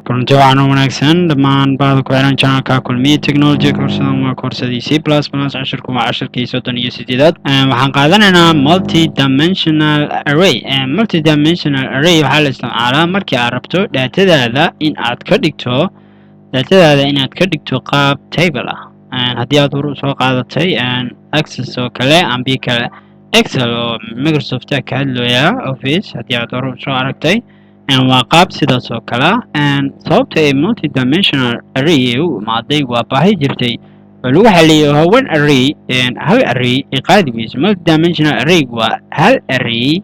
kulanti waxaan u wanaagsan dhammaan bahda ku xiran channelka kulmiye technology koorsadan waa koorsadii C++ cashirku waa cashirkii 38 waxaan qaadanaynaa multi-dimensional array multi-dimensional array waxaa la isticmaalaa markii aad rabto datadaada inaad ka dhigto qaab table ah haddii aad hor soo qaadatay access oo kale ambi kale excel oo Microsoft ka hadlaya office haddii aad hor soo aragtay waa qaab sidaas oo kale sababta ay multi-dimensional array u imaaday waa baahi jirtay oo lagu xaliyo one array hal array ay qaadi weyso multi-dimensional array waa hal array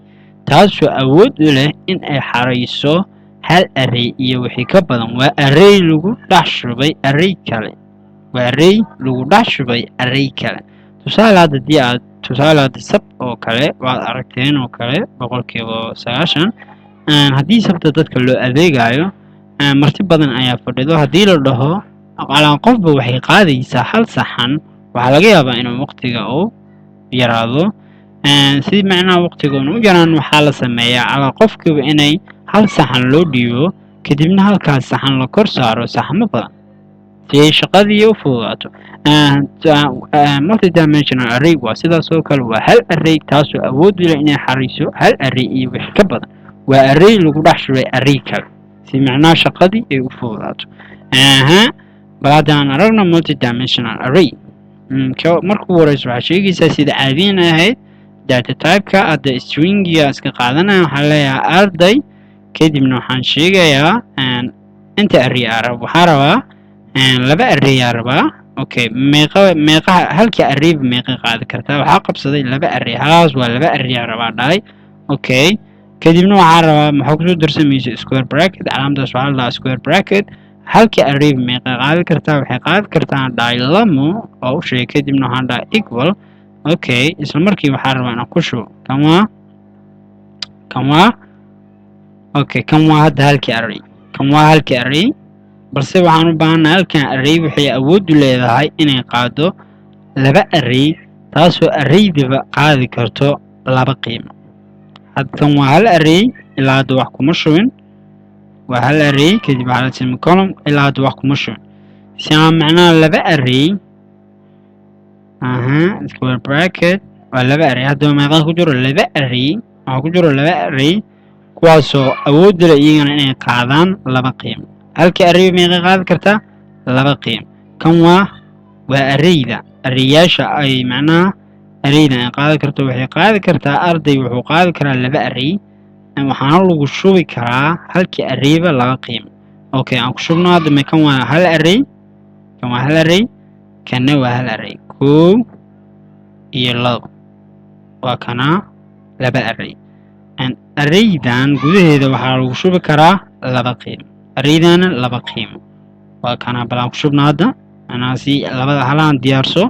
taasoo awood u leh in ay xarayso hal array iyo wixii ka badan waa array lagu dhex shubay array kale tusaale hadda sab oo kale waad aragteen oo kale 90% haddii sabta dadka loo adeegayo marti badan ayaa fadhido haddii la dhaho aqalaan qofba waxay qaadaysaa hal saxan waxaa laga yaabaa inuu waqtiga uu yaraado si macnaha waqtiga uu yaraan waxaa la sameeyaa ala qofkiiba inay hal saxan loo dhiibo kadibna halkaas saxan la kor saaro saxamo badan si ay shaqadii u fududaato multi-dimensional array waa sidaas oo kale waa hal array taasoo awood u leh inay xariiso hal array iyo wix ka badan waa array lagu dhex shubay array kale si macnaha shaqadii ay u fududaato bal haddaan aragno multi-dimensional array marka ugu horeysa waxaa sheegaysaa sida caadiyan ahayd data type-ka hadda stringiga iska qaadanaya waxaa leeyahay arday kadibna waxaan sheegayaa inta array waxaa rabaa laba array rabaa okay meeqa halkii arrayba meeqa qaadi kartaa waxaa qabsaday laba array halaas waa laba array rabaa dhahay okay kadibna waxaa rabaa maxaa kusoo darsamaysa square bracket calaamadaas waxaa la dhahaa square bracket halkii arrayba meeqa qaadi kartaa waxay qaadi kartaa dhahay lamo oo u sheegay kadibna waxaan dhahay equal okay isla markii waxaa rabaa inaan ku shubo kan waa hadda halkii array balse waxaan u baahannahay halkan array waxay awood u leedahay inay qaado laba array taasoo arraydaba qaadi karto laba qiimo hadkan waa hal array ilaa hadda wax kuma shubin waa hal array kadib waxaa la semicolon ilaa hadda wax kuma shubin si aan macnaha laba array square bracket waa laba array haddaba meeqa ku jiro laba array waxaa ku jiro laba array kuwaasoo awood u leh iyagana inay qaadaan laba qiimo halkii array meeqa qaadi kartaa laba qiimo kan waa arrayyaasha ay macnaha arraydan ay qaadi karto waxay qaadi kartaa arday wuxuu qaadi karaa laba array waxaana lagu shubi karaa halkii arrayba laba qiimo okay aan ku shubno hadda kan waa hal array kanna waa hal array 1 iyo 2 waa kana laba array arraydan gudaheeda waxaa lagu shubi karaa laba qiimo arraydana laba qiimo waa kana balaan ku shubno hadda anaasi labada halaan diyaarso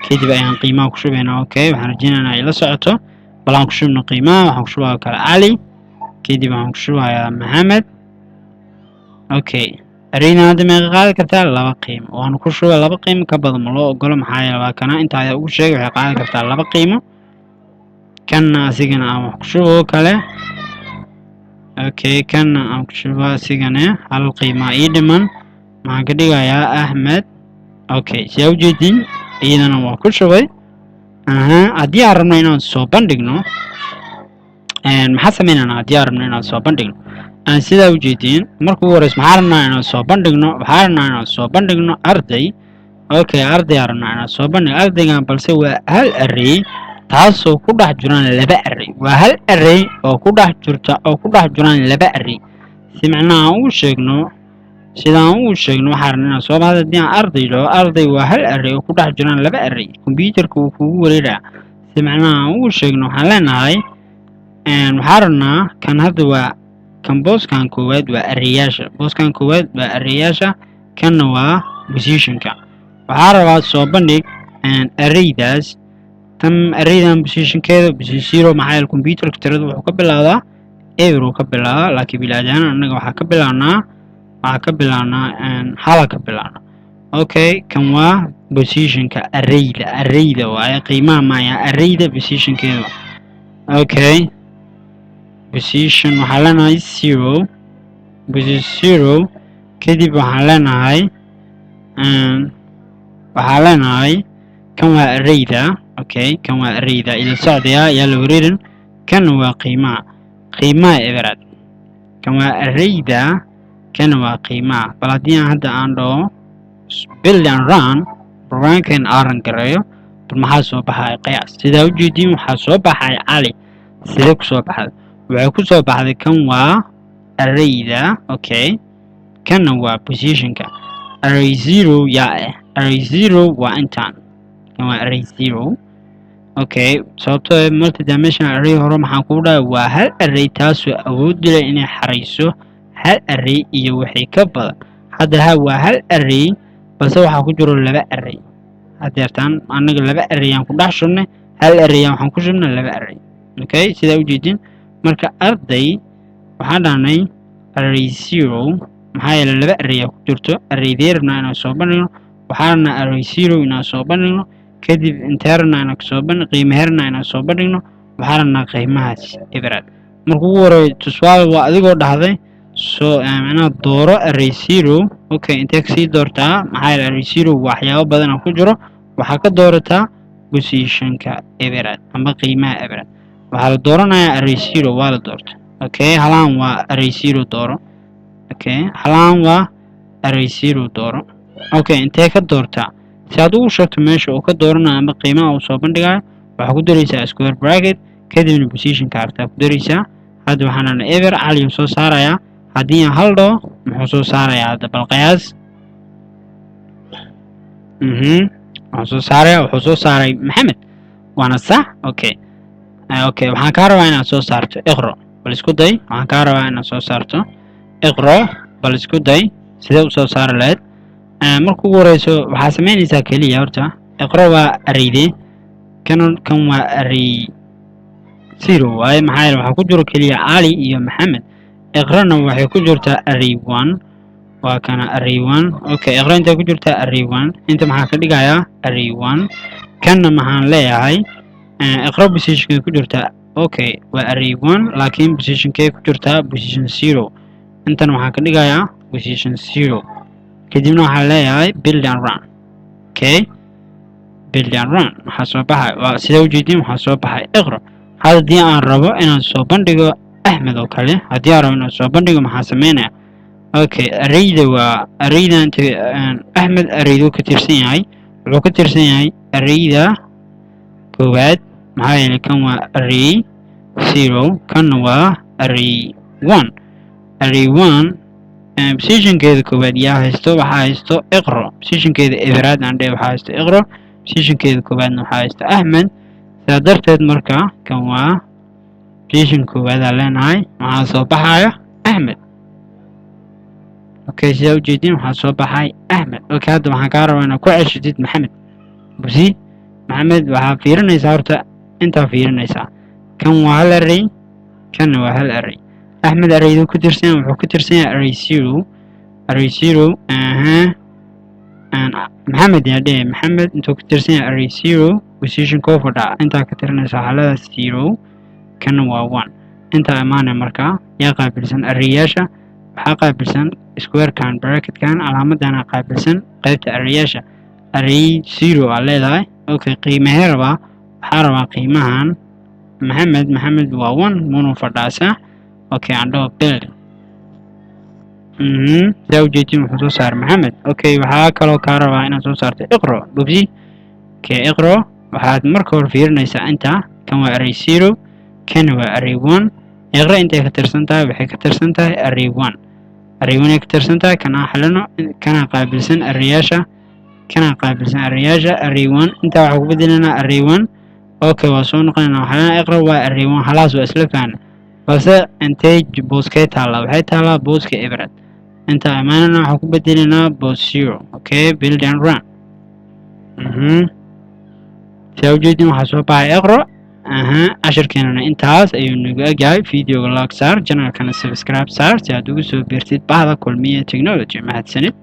kadib ayaan qiimaha ku shubaynaa okay waxaan rajaynaynaa ay la socoto balaan ku shubno qiimaha waxaan ku shubaa kale cali kadib waxaan ku shubayaa maxamed okay arraydan hadda meeqa qaadi kartaa laba qiimo waxaan ku shubaa laba qiimo ka badan ma loo ogolo maxaa yeelay waa kana inta ayaa ugu sheegay waxay qaadi kartaa laba qiimo kanna asigana aan wax ku shubo kale okay kanna aan ku shubo asigana hal qiimo ii dhiman maxaan ka dhigayaa ahmed okay si aad ujeedin iyadana waa ku shubay haddii aan rabno inaan soo bandhigno maxaa sameynaynaa haddii aan rabno inaan soo bandhigno sidaa ujeedin marka ugu horeysa waxaan rabnaa inaan soo bandhigno arday okay arday aan rabnaa inaan soo bandhigno ardaygan balse waa hal array taasoo ku dhex jiraan laba array waa hal array oo ku dhex jiraan laba array si macnaha aan ugu sheegno sidaan ugu sheegno waxaan rabnaa inaan soo bahdo haddii aan arday dhaho arday waa hal array oo ku dhex jiraan laba array computerka wuu kugu wareeraa si macnaha aan ugu sheegno waxaan leenahay waxaan rabnaa kan hadda waa kan booskan koowaad waa arrayaasha kanna waa positionka waxaa rabaa soo bandhig arraydaas tan arraydan positionkeeda 0 maxaa yeelay computerka tirada wuxuu ka bilaabdaa eber uu ka bilaabaa laakiin bilaadan annaga waxaa ka bilaabnaa hala ka bilaabnaa okay kan waa positionka arrayda waaye qiimaha maya arrayda positionkeeda okay position waxaa leenahay 0 kadib waxaan leenahay kan waa arrayda. okay kan waa arrayda ila socdaya yaa la wareerin. kan waa qiimaha eberad. kan waa arrayda, kan waa qiimaha. bal haddii aan hadda aan dhaho build and run programkan aan gareeyo bal maxaa soo baxay qiyaas. sidaa u jeediin waxaa soo baxay cali. sidee ku soo baxday? waxay ku soo baxday kan waa arrayda. okay kanna waa positionka. array 0 yaa array 0 waa intaan. kan waa array 0. okay sababtoo multidimensional array hore maxaan ku dhahay waa hal array taasoo awood u leh inay xarayso hal array iyo wixii ka badan. hadda waa hal array balse waxaa ku jiro laba array. hadeertaan anaga laba array aan ku dhex shubnay, hal array waxaan ku shubnay laba array. okay sidaa u jeedin marka arday waxaan dhahnay array 0 maxaa yeelay laba array ku jirto. arraydii rabnaa inaan soo bandhigno waxaana array 0 inaan soo bandhigno kadib interna inaan soo bandhigno qiimaheerna inaan soo bandhigno waxaana qiimahaas eberad. marka ugu horeeyo tusaale waa adigoo dhahday soo inaad dooro array 0. okay intee kasii doortaa maxaa yeelay array 0 waxyaabo badan ku jiro. waxaa ka doorataa positionka eberad ama qiimaha eberad. waxaa la dooranayaa array 0 waa la doorta. okay halaan waa array 0 dooro. okay halaan waa array 0 dooro. okay intee ka doortaa si aad ugu sheegto meesha uu ka dooranayo ama qiimaha uu soo bandhigayo waxaa ku daraysaa square bracket kadibna positionka artaa ku daraysaa. hadda waxaana eber cali soo saarayaa. haddii aan hal dhaho muxuu soo saarayaa hadda bal qiyaas. wuxuu soo saaray maxamed waana sax. okay waxaan kaa rabaa inaad soo saarto iqro bal isku day. waxaan kaa rabaa inaad soo saarto iqro bal isku day sidee u soo saari lahayd. marka ugu horeyso waxaa samaynaysaa keliya horta iqro waa arrayde. kan waa array 0 waaye maxaa yeelay waxaa ku jiro keliya cali iyo maxamed. iqrona waxay ku jirtaa array 1 waa kana array 1. okay iqro intay ku jirtaa array 1 inta maxaa ka dhigayaa array 1. kanna maxaan leeyahay iqro positionkay ku jirtaa. okay waa array 1 laakiin positionkay ku jirtaa position 0. intana waxaa ka dhigayaa position 0 kadibna waxaa leeyahay build and run. okay build and run waxaa soo baxay waa sida ujeedin waxaa soo baxay iqro. haddii aan rabo inaan soo bandhigo axmed oo kale haddii aan rabo inaan soo bandhigo maxaa sameynaya. okay arrayda waa arrayda inta axmed arraydu ka tirsan yahay wuxuu ka tirsan yahay arrayda koowaad maxaa yeelay kan waa array 0 kanna waa array 1. array 1 positionkeeda koowaad yaa haysto waxaa haysto iqro. positionkeeda eberaad aan dheh waxaa haysto iqro. positionkeeda koowaadna waxaa haysto axmed. sidaa darteed marka kan waa position koowaad aan leenahay waxaa soo baxaya axmed. okay sidaa ujeedin waxaa soo baxay axmed. okay hadda waxaan kaa rabaa inaad ku ceshitid maxamed. busi maxamed waxaa fiirinaysaa horta intaa fiirinaysaa kan waa hal array kanna waa hal array. axmed arraydu ku tirsan wuxuu ku tirsan yahay array 0. array 0 maxamed yaa dheh maxamed intuu ku tirsan yahay array 0 position koo fadhaa intaa ka tirinaysaa xaalada 0 kanna waa 1. intaa imaanaya markaa yaa qaabilsan arrayaasha waxaa qaabilsan squarekan bracketkan calaamadana qaabilsan qaybta arrayaasha. array 0 aa leedahay. okay qiimahee rabaa waxaa rabaa qiimahan maxamed waa 1 munu fadhaasa. okay aan dhaho build. sidaa ujeedin wuxuu soo saaray maxamed. okay waxaa kaloo kaa rabaa inaad soo saarto iqro bubsi. okay iqro waxaad marka hore fiirinaysaa inta kan waa array 0 kana waa array 1. iqro intay ka tirsan tahay waxay ka tirsan tahay array 1. array 1 ay ka tirsan tahay kana xalino kana qaabilsan arrayaasha array 1 inta waxa ku bedelanaa array 1. okay waa soo noqonayna xalina iqro waa array 1 halaas waa isla faana balse intay booskay taala waxay taalaa booska eberad. inta amaanana waxa ku bedelanaa boos 0. okay build and run. sidaa ujeedin waxaa soo baxay iqro. cashirkeenana intaas ayuu nagu egyahay. videoga like saar channelkana subscribe saar si aad ugu soo biirtid bahda kulmiye technology. mahadsanid.